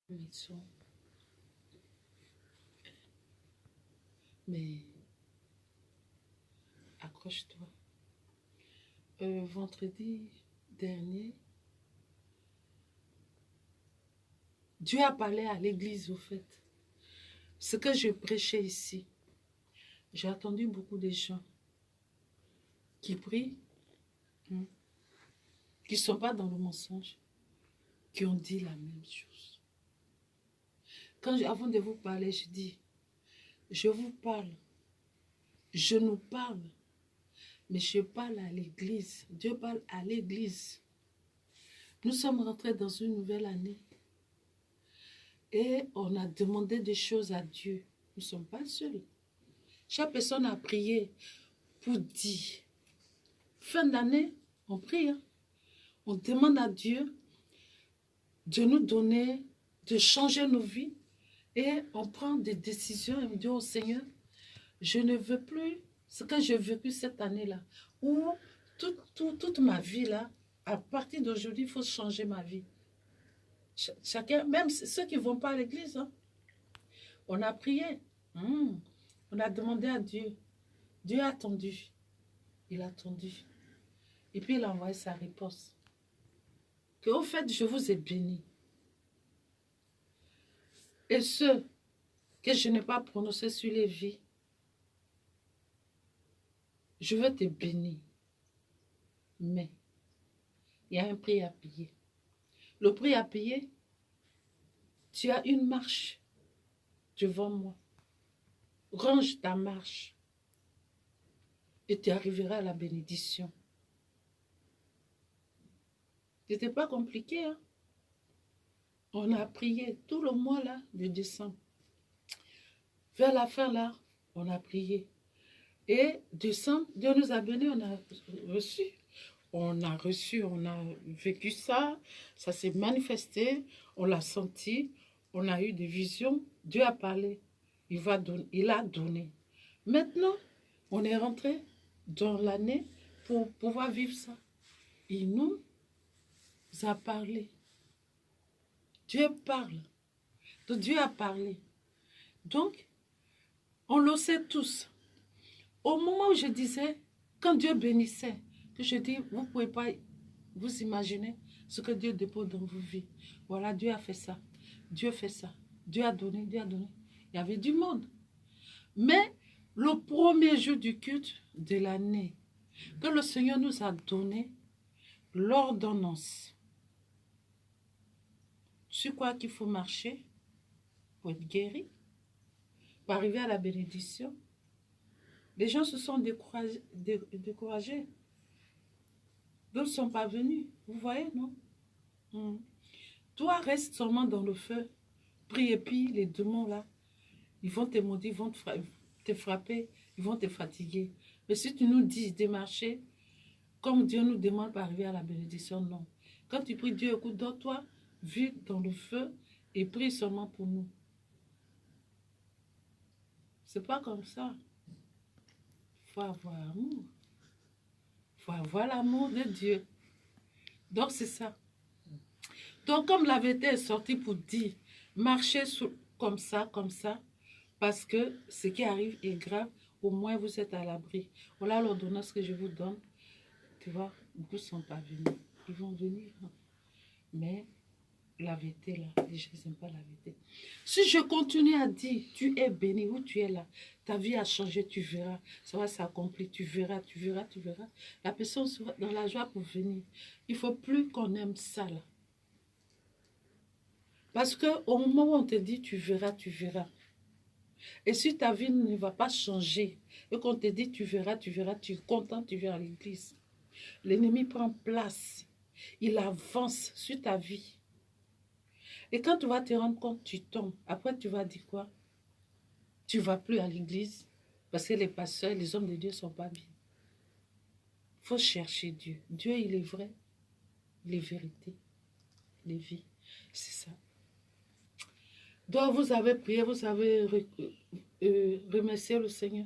maison. Mais accroche-toi. Vendredi dernier, Dieu a parlé à l'église au fait. Ce que je prêchais ici, j'ai entendu beaucoup de gens qui prient, qui ne sont pas dans le mensonge, qui ont dit la même chose. Avant de vous parler, je dis, je vous parle, je nous parle, mais je parle à l'église. Dieu parle à l'église. Nous sommes rentrés dans une nouvelle année et on a demandé des choses à Dieu. Nous ne sommes pas seuls. Chaque personne a prié pour dire. Fin d'année, on prie. On demande à Dieu de nous donner, de changer nos vies. Et on prend des décisions et on dit au Seigneur, je ne veux plus ce que j'ai vécu cette année-là. Ou toute ma vie là, à partir d'aujourd'hui, il faut changer ma vie. Chacun, même ceux qui ne vont pas à l'église, on a prié. On a demandé à Dieu. Dieu a attendu. Il a attendu. Et puis il a envoyé sa réponse. Que au fait, je vous ai béni. Et ceux que je n'ai pas prononcés sur les vies, je veux te bénir. Mais il y a un prix à payer. Le prix à payer, tu as une marche devant moi. Range ta marche et tu arriveras à la bénédiction. C'était pas compliqué. On a prié tout le mois là de décembre. Vers la fin là, on a prié. Et décembre, Dieu nous a bénis, on a reçu. On a reçu, on a vécu ça, ça s'est manifesté, on l'a senti, on a eu des visions, Dieu a parlé, il a donné. Maintenant, on est rentré dans l'année pour pouvoir vivre ça. Il nous a parlé. Dieu parle. Donc Dieu a parlé. Donc, on le sait tous. Au moment où je disais, quand Dieu bénissait, que je dis, vous ne pouvez pas vous imaginer ce que Dieu dépose dans vos vies. Voilà, Dieu a fait ça. Dieu fait ça. Dieu a donné, Dieu a donné. Il y avait du monde. Mais le premier jour du culte de l'année, que le Seigneur nous a donné l'ordonnance. Sur quoi qu'il faut marcher pour être guéri, pour arriver à la bénédiction. Les gens se sont découragés. D'autres ne sont pas venus. Vous voyez, non? Toi, reste seulement dans le feu. Prie et puis les démons là, ils vont te maudire, ils vont te frapper, ils vont te fatiguer. Mais si tu nous dis de marcher, comme Dieu nous demande pour arriver à la bénédiction, non. Quand tu pries, Dieu écoute, toi, vis dans le feu et prie seulement pour nous. C'est pas comme ça. Il faut avoir l'amour. Il faut avoir l'amour de Dieu. Donc, c'est ça. Donc, comme la vérité est sortie pour dire, marchez comme ça, parce que ce qui arrive est grave, au moins vous êtes à l'abri. Voilà l'ordonnance que je vous donne. Tu vois, beaucoup ne sont pas venus. Ils vont venir. Mais la vérité, là, les gens n'aiment pas la vérité. Si je continue à dire, tu es béni, où tu es là, ta vie a changé, tu verras. Ça va s'accomplir, tu verras. La personne sera dans la joie pour venir. Il ne faut plus qu'on aime ça, là. Parce qu'au moment où on te dit, tu verras. Et si ta vie ne va pas changer, et qu'on te dit, tu verras, tu es content, tu viens à l'église. L'ennemi prend place. Il avance sur ta vie. Et quand tu vas te rendre compte, tu tombes. Après, tu vas dire quoi? Tu ne vas plus à l'église parce que les pasteurs, les hommes de Dieu ne sont pas bien. Il faut chercher Dieu. Dieu, il est vrai. Les vérités, les vies. C'est ça. Donc, vous avez prié, vous avez remercié le Seigneur.